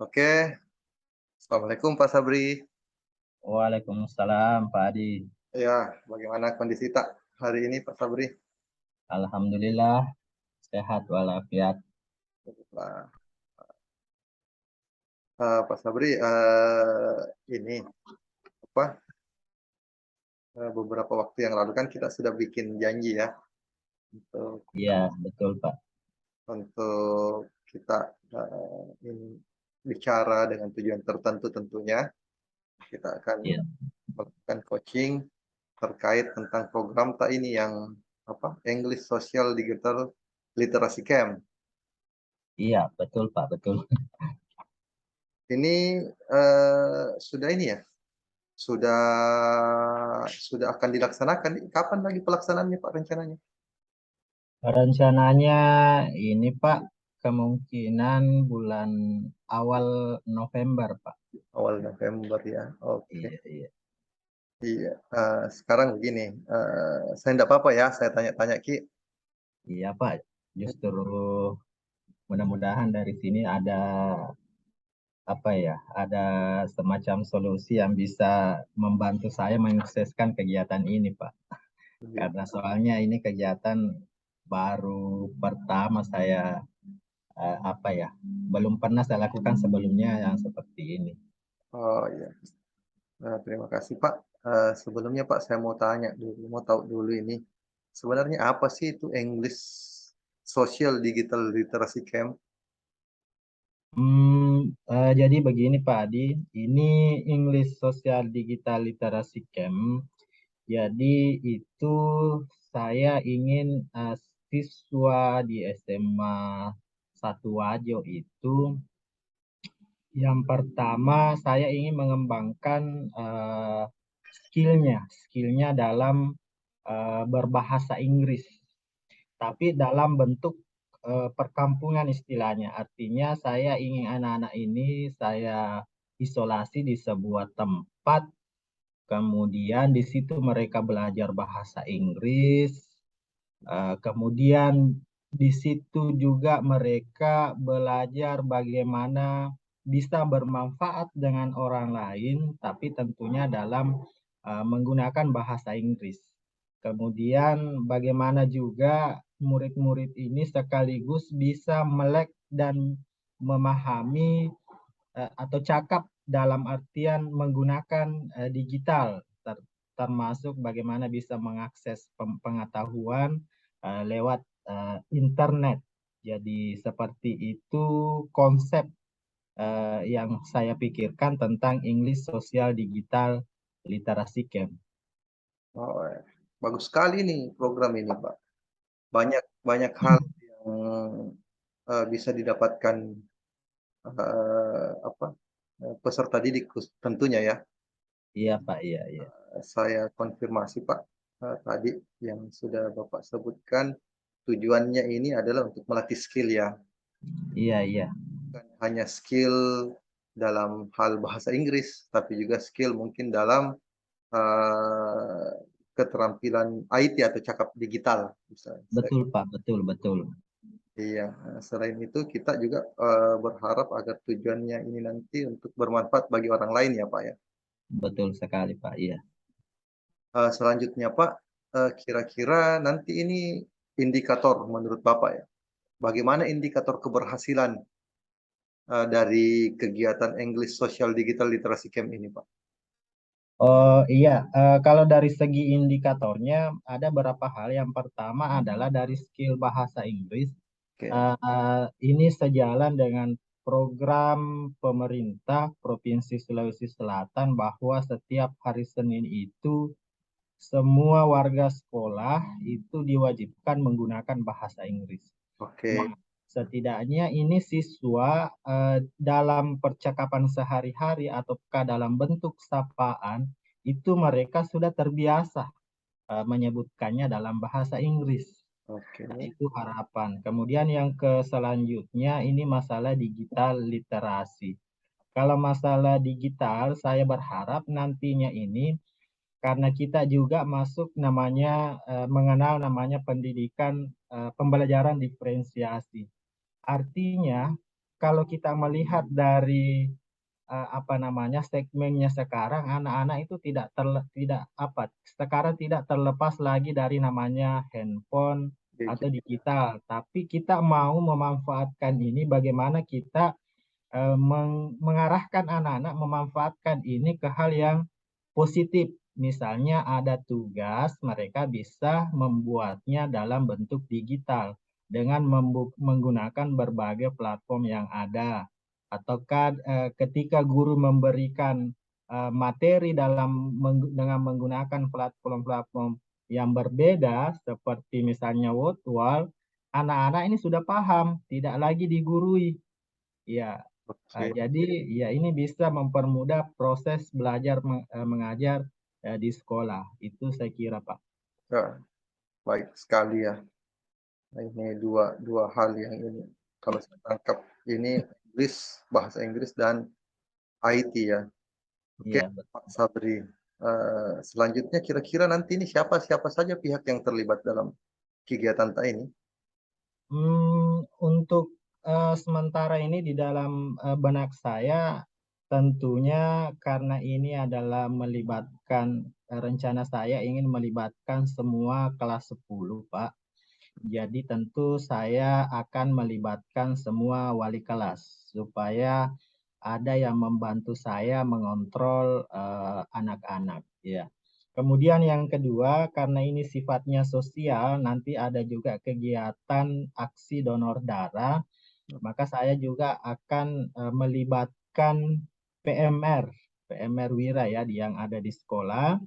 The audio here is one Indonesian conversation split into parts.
Oke, Assalamualaikum Pak Sabri. Waalaikumsalam Pak Adi. Ya, bagaimana kondisi Tak hari ini Pak Sabri? Alhamdulillah sehat walafiat. Nah, Pak Sabri, ini apa? Beberapa waktu yang lalu kan kita sudah bikin janji ya untuk Iya, betul Pak. kita ini bicara dengan tujuan tertentu tentunya. Kita akan Iya, melakukan coaching terkait tentang program Tak ini yang English Social Digital Literacy Camp. iya betul Pak, betul. Ini sudah ini ya, sudah akan dilaksanakan. Kapan lagi pelaksanaannya Pak rencananya? Rencananya ini Pak, kemungkinan bulan awal November Pak. Awal November ya. Oke. Iya, iya. Iya. Sekarang begini, saya tidak apa-apa ya, saya tanya-tanya Ki. Iya Pak, justru mudah-mudahan dari sini ada apa ya, ada semacam solusi yang bisa membantu saya mensukseskan kegiatan ini Pak. Karena soalnya ini kegiatan baru pertama saya apa ya, belum pernah saya lakukan sebelumnya yang seperti ini. Oh iya. Terima kasih Pak. Sebelumnya Pak, saya mau tanya dulu, mau tahu dulu ini sebenarnya apa sih itu English Social Digital Literacy Camp? Jadi begini Pak Adi, ini English Social Digital Literacy Camp. Jadi itu saya ingin siswa di SMA 1 Wajo itu yang pertama saya ingin mengembangkan skillnya dalam berbahasa Inggris, tapi dalam bentuk perkampungan istilahnya. Artinya saya ingin anak-anak ini saya isolasi di sebuah tempat, kemudian di situ mereka belajar bahasa Inggris, kemudian di situ juga mereka belajar bagaimana bisa bermanfaat dengan orang lain, tapi tentunya dalam menggunakan bahasa Inggris. Kemudian bagaimana juga murid-murid ini sekaligus bisa melek dan memahami atau cakap dalam artian menggunakan digital, termasuk bagaimana bisa mengakses pengetahuan lewat internet. Jadi seperti itu konsep yang saya pikirkan tentang English Social Digital Literacy Camp. Oh, ya. Bagus sekali nih program ini Pak. Banyak banyak hal yang bisa didapatkan apa peserta didik tentunya ya. Iya Pak, iya, iya. Saya konfirmasi Pak, tadi yang sudah Bapak sebutkan tujuannya ini adalah untuk melatih skill ya, Iya, iya. bukan hanya skill dalam hal bahasa Inggris, tapi juga skill mungkin dalam eh, keterampilan IT atau cakap digital misalnya. Betul Pak, betul, betul. Iya, selain itu kita juga berharap agar tujuannya ini nanti untuk bermanfaat bagi orang lain ya Pak ya. Betul sekali Pak, iya. Selanjutnya Pak, kira-kira nanti ini indikator menurut Bapak ya, bagaimana indikator keberhasilan dari kegiatan English Social Digital Literacy Camp ini Pak? Oh iya, kalau dari segi indikatornya ada beberapa hal. Yang pertama adalah dari skill bahasa Inggris. Oke, Ini sejalan dengan program pemerintah Provinsi Sulawesi Selatan bahwa setiap hari Senin itu semua warga sekolah itu diwajibkan menggunakan bahasa Inggris. oke, Nah, setidaknya ini siswa dalam percakapan sehari-hari ataukah dalam bentuk sapaan itu mereka sudah terbiasa menyebutkannya dalam bahasa Inggris. oke, Nah, itu harapan. Kemudian yang ke selanjutnya ini masalah digital literasi. Kalau masalah digital, saya berharap nantinya ini karena kita juga masuk namanya mengenal namanya pendidikan pembelajaran diferensiasi. Artinya kalau kita melihat dari apa namanya segmennya sekarang, anak-anak itu sekarang tidak terlepas lagi dari namanya handphone atau Gadget. digital, tapi kita mau memanfaatkan ini bagaimana kita mengarahkan anak-anak memanfaatkan ini ke hal yang positif. Misalnya ada tugas, mereka bisa membuatnya dalam bentuk digital dengan menggunakan berbagai platform yang ada. Ataukah ketika guru memberikan materi dengan menggunakan platform-platform yang berbeda, seperti misalnya Wordwall, anak-anak ini sudah paham, tidak lagi digurui. Ya, Oke. jadi ya ini bisa mempermudah proses belajar mengajar di sekolah. Itu saya kira, Pak. Ya, baik sekali ya. Nah, ini dua hal yang ini kalau saya tangkap ini Inggris, bahasa Inggris dan IT ya. Oke, Iya, Pak Sabri. Selanjutnya kira-kira nanti ini siapa siapa saja pihak yang terlibat dalam kegiatan TAI ini? Untuk sementara ini di dalam benak saya, tentunya karena ini adalah melibatkan rencana saya ingin melibatkan semua kelas 10, Pak. Jadi tentu saya akan melibatkan semua wali kelas supaya ada yang membantu saya mengontrol anak-anak. Ya. Kemudian yang kedua, karena ini sifatnya sosial, nanti ada juga kegiatan aksi donor darah, maka saya juga akan melibatkan PMR, PMR Wira ya, yang ada di sekolah.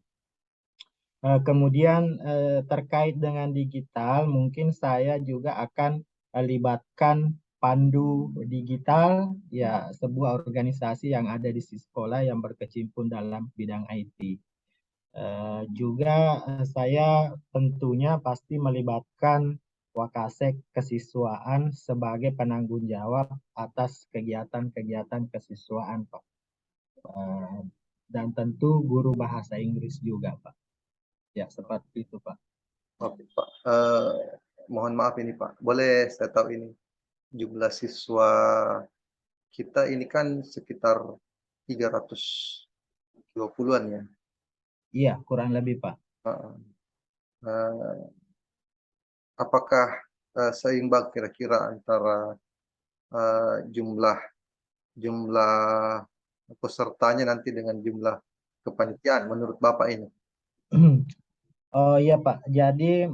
Kemudian terkait dengan digital, mungkin saya juga akan libatkan Pandu Digital, ya sebuah organisasi yang ada di sekolah yang berkecimpung dalam bidang IT. Juga saya tentunya pasti melibatkan Wakasek Kesiswaan sebagai penanggung jawab atas kegiatan-kegiatan kesiswaan, Pak. Eh, dan tentu guru bahasa Inggris juga, Pak. Ya, seperti itu, Pak. Oke, Pak. Mohon maaf ini Pak, boleh saya tahu ini jumlah siswa kita ini kan sekitar 320-an ya. Iya, kurang lebih, Pak. Heeh. Apakah seimbang kira-kira antara jumlah jumlah pesertanya nanti dengan jumlah kepanitiaan menurut Bapak ini? Oh iya, Pak. Jadi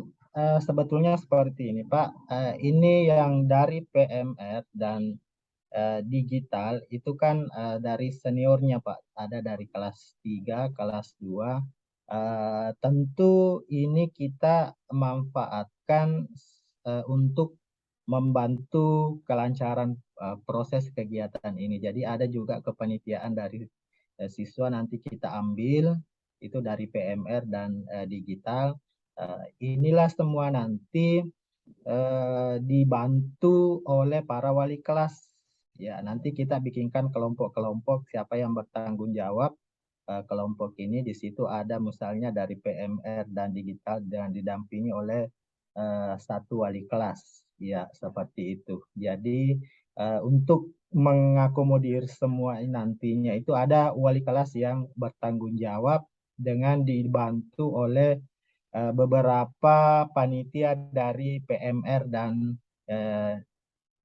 sebetulnya seperti ini, Pak. Ini yang dari PMR dan digital itu kan dari seniornya, Pak. Ada dari kelas 3, kelas 2. Tentu ini kita manfaatkan untuk membantu kelancaran proses kegiatan ini. Jadi ada juga kepanitiaan dari siswa nanti kita ambil itu dari PMR dan digital. Inilah semua nanti dibantu oleh para wali kelas. Ya, nanti kita bikinkan kelompok-kelompok siapa yang bertanggung jawab kelompok ini. Di situ ada misalnya dari PMR dan digital dan didampingi oleh satu wali kelas. Ya, seperti itu. Jadi untuk mengakomodir semua ini nantinya itu ada wali kelas yang bertanggung jawab dengan dibantu oleh beberapa panitia dari PMR dan eh,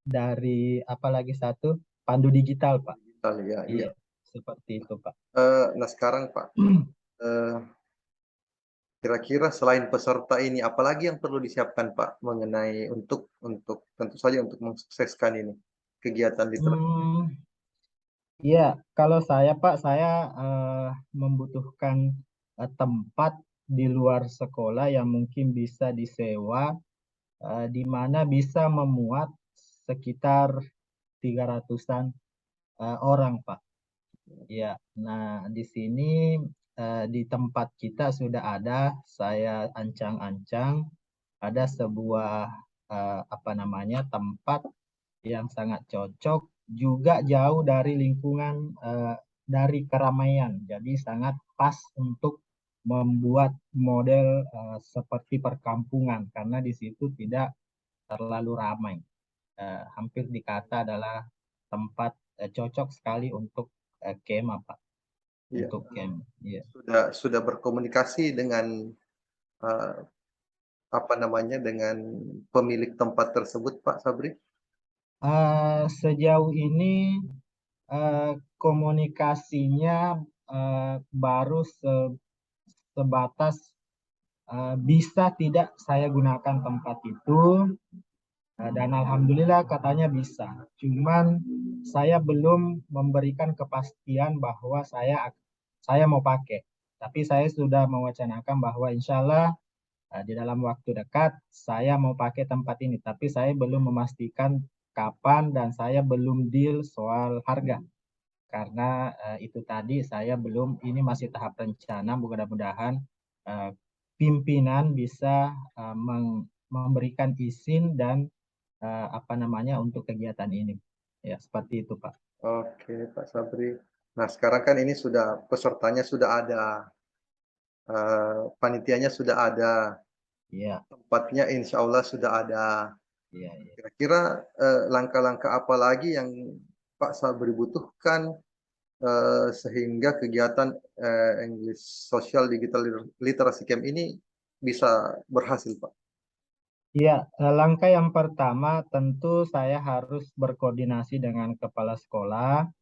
dari apa lagi satu Pandu Digital, Pak. Digital ya, iya. Iya, seperti itu, Pak. Nah sekarang Pak, eh, kira-kira selain peserta ini, apalagi yang perlu disiapkan Pak mengenai untuk tentu saja untuk mensukseskan ini kegiatan literasi? Hmm, iya, kalau saya Pak, saya membutuhkan tempat di luar sekolah yang mungkin bisa disewa, di mana bisa memuat sekitar 300-an orang, Pak. Ya, nah di sini di tempat kita sudah ada, saya ancang-ancang ada sebuah apa namanya tempat yang sangat cocok, juga jauh dari lingkungan dari keramaian, jadi sangat pas untuk membuat model seperti perkampungan karena di situ tidak terlalu ramai. Hampir dikata adalah tempat cocok sekali untuk kemah, Pak. Iya. Untuk camp. Iya. Sudah berkomunikasi dengan eh, apa namanya dengan pemilik tempat tersebut, Pak Sabri? Sejauh ini komunikasinya baru sebatas bisa tidak saya gunakan tempat itu. Dan alhamdulillah katanya bisa. Cuman saya belum memberikan kepastian bahwa saya mau pakai. Tapi saya sudah mewacanakan bahwa insya Allah di dalam waktu dekat saya mau pakai tempat ini. Tapi saya belum memastikan kapan dan saya belum deal soal harga. Karena itu tadi saya belum, ini masih tahap rencana, mudah-mudahan eh, pimpinan bisa memberikan izin dan apa namanya untuk kegiatan ini. Ya, seperti itu, Pak. Oke, Pak Sabri. Nah, sekarang kan ini sudah pesertanya sudah ada, panitianya sudah ada, Iya, tempatnya insya Allah sudah ada. iya, iya. Kira-kira langkah-langkah apa lagi yang Pak Sabri butuhkan sehingga kegiatan English Social Digital Literacy Camp ini bisa berhasil, Pak? Iya, langkah yang pertama tentu saya harus berkoordinasi dengan kepala sekolah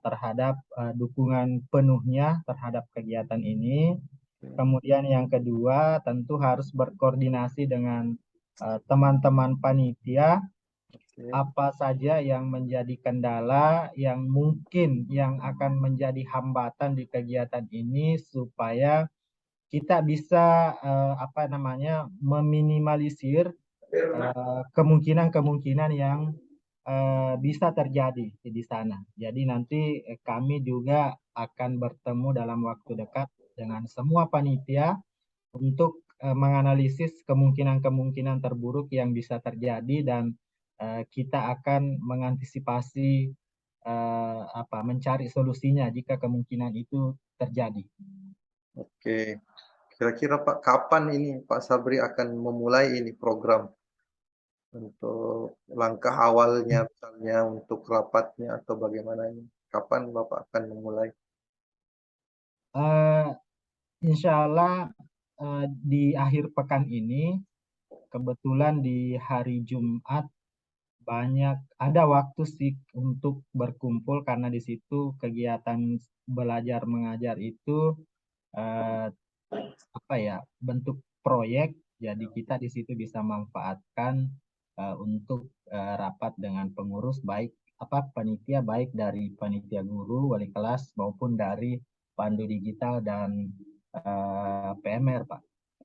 terhadap dukungan penuhnya terhadap kegiatan ini. Kemudian yang kedua tentu harus berkoordinasi dengan teman-teman panitia Oke, apa saja yang menjadi kendala yang mungkin yang akan menjadi hambatan di kegiatan ini supaya kita bisa apa namanya meminimalisir kemungkinan-kemungkinan yang bisa terjadi di sana. Jadi nanti kami juga akan bertemu dalam waktu dekat dengan semua panitia untuk menganalisis kemungkinan-kemungkinan terburuk yang bisa terjadi dan kita akan mengantisipasi apa mencari solusinya jika kemungkinan itu terjadi. oke. Kira-kira Pak, kapan ini Pak Sabri akan memulai ini program untuk langkah awalnya, misalnya untuk rapatnya atau bagaimana ini? Kapan Bapak akan memulai? Eh, Insya Allah di akhir pekan ini, kebetulan di hari Jumat banyak ada waktu sih untuk berkumpul karena di situ kegiatan belajar mengajar itu eh, apa ya bentuk proyek. Jadi kita di situ bisa manfaatkan untuk rapat dengan pengurus baik apa panitia baik dari panitia guru, wali kelas maupun dari pandu digital dan PMR, Pak.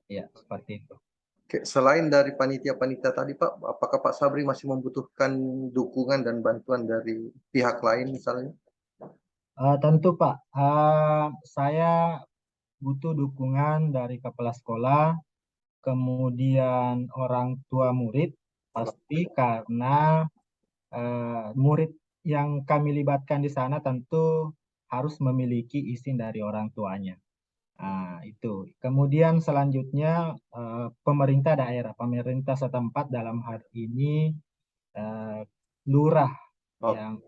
Ya, seperti itu. Oke, selain dari panitia-panitia tadi Pak, apakah Pak Sabri masih membutuhkan dukungan dan bantuan dari pihak lain misalnya? Tentu Pak, saya butuh dukungan dari kepala sekolah, kemudian orang tua murid, pasti karena murid yang kami libatkan di sana tentu harus memiliki izin dari orang tuanya. Itu. Kemudian selanjutnya pemerintah daerah, pemerintah setempat dalam hal ini eh, lurah Oh, yang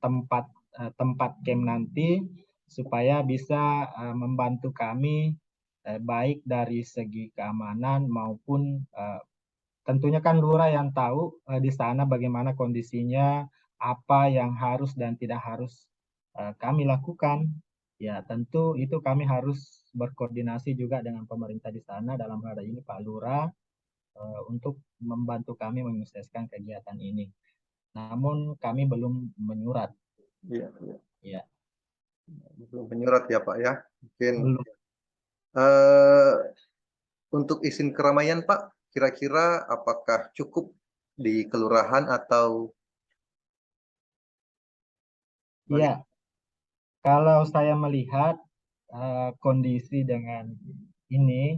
tempat camp nanti supaya bisa membantu kami baik dari segi keamanan maupun tentunya kan lurah yang tahu di sana bagaimana kondisinya, apa yang harus dan tidak harus kami lakukan. Ya, tentu itu kami harus berkoordinasi juga dengan pemerintah di sana dalam hal ini Pak Lurah untuk membantu kami menyukseskan kegiatan ini. Namun kami belum menyurat. iya, iya. Ya, Belum menyurat ya Pak ya. Mungkin belum. eh, untuk izin keramaian Pak, kira-kira apakah cukup di kelurahan atau bagaimana? Ya, kalau saya melihat kondisi dengan ini,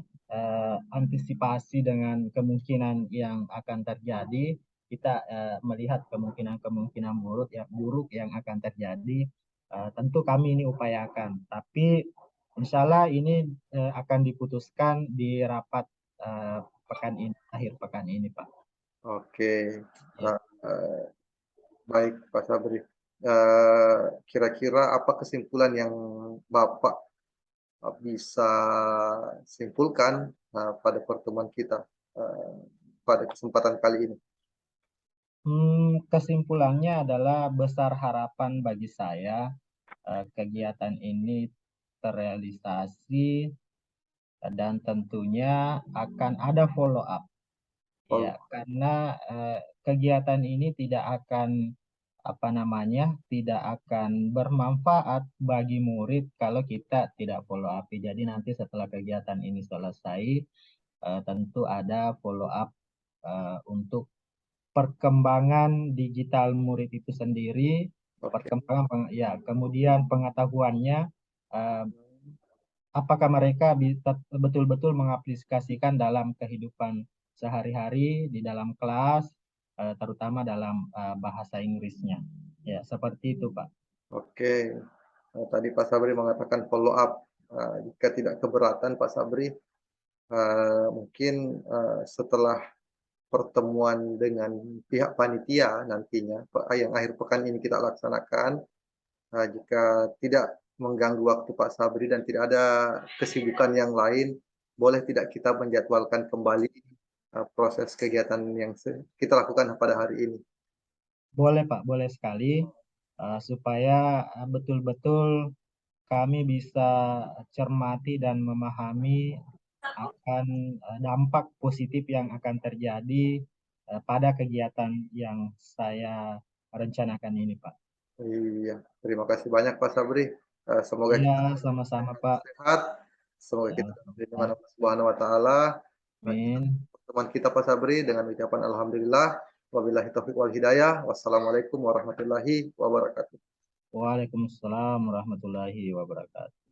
antisipasi dengan kemungkinan yang akan terjadi, kita melihat kemungkinan-kemungkinan buruk yang akan terjadi, tentu kami ini upayakan. Tapi insya Allah ini akan diputuskan di rapat pekan ini, akhir pekan ini, Pak. Oke. Ya. Nah, Baik, Pak Sabri. Kira-kira apa kesimpulan yang Bapak bisa simpulkan pada pertemuan kita eee, pada kesempatan kali ini? Kesimpulannya adalah besar harapan bagi saya kegiatan ini terrealisasi dan tentunya akan ada follow up. Ya, Kalau karena kegiatan ini tidak akan apa namanya, tidak akan bermanfaat bagi murid kalau kita tidak follow up. Jadi nanti setelah kegiatan ini selesai, tentu ada follow up untuk perkembangan digital murid itu sendiri, oke. perkembangan ya, kemudian pengetahuannya, eh, apakah mereka bisa betul-betul mengaplikasikan dalam kehidupan sehari-hari di dalam kelas, terutama dalam bahasa Inggrisnya. Ya, seperti itu, Pak. Oke, tadi Pak Sabri mengatakan follow up, jika tidak keberatan Pak Sabri, mungkin, setelah pertemuan dengan pihak panitia nantinya, yang akhir pekan ini kita laksanakan, jika tidak mengganggu waktu Pak Sabri dan tidak ada kesibukan yang lain, boleh tidak kita menjadwalkan kembali, proses kegiatan yang kita lakukan pada hari ini? Boleh, Pak, boleh sekali, supaya betul-betul kami bisa cermati dan memahami akan dampak positif yang akan terjadi pada kegiatan yang saya rencanakan ini, Pak. Iya, terima kasih banyak Pak Sabri, semoga Iya, kita sama-sama, Pak. sehat, semoga Ya, kita sama-sama. dilindungi Allah Subhanahu wa taala. Kita Amin. pertemuan kita Pak Sabri dengan ucapan alhamdulillah, wabillahi taufiq wal hidayah. Wassalamualaikum warahmatullahi wabarakatuh. Waalaikumsalam warahmatullahi wabarakatuh.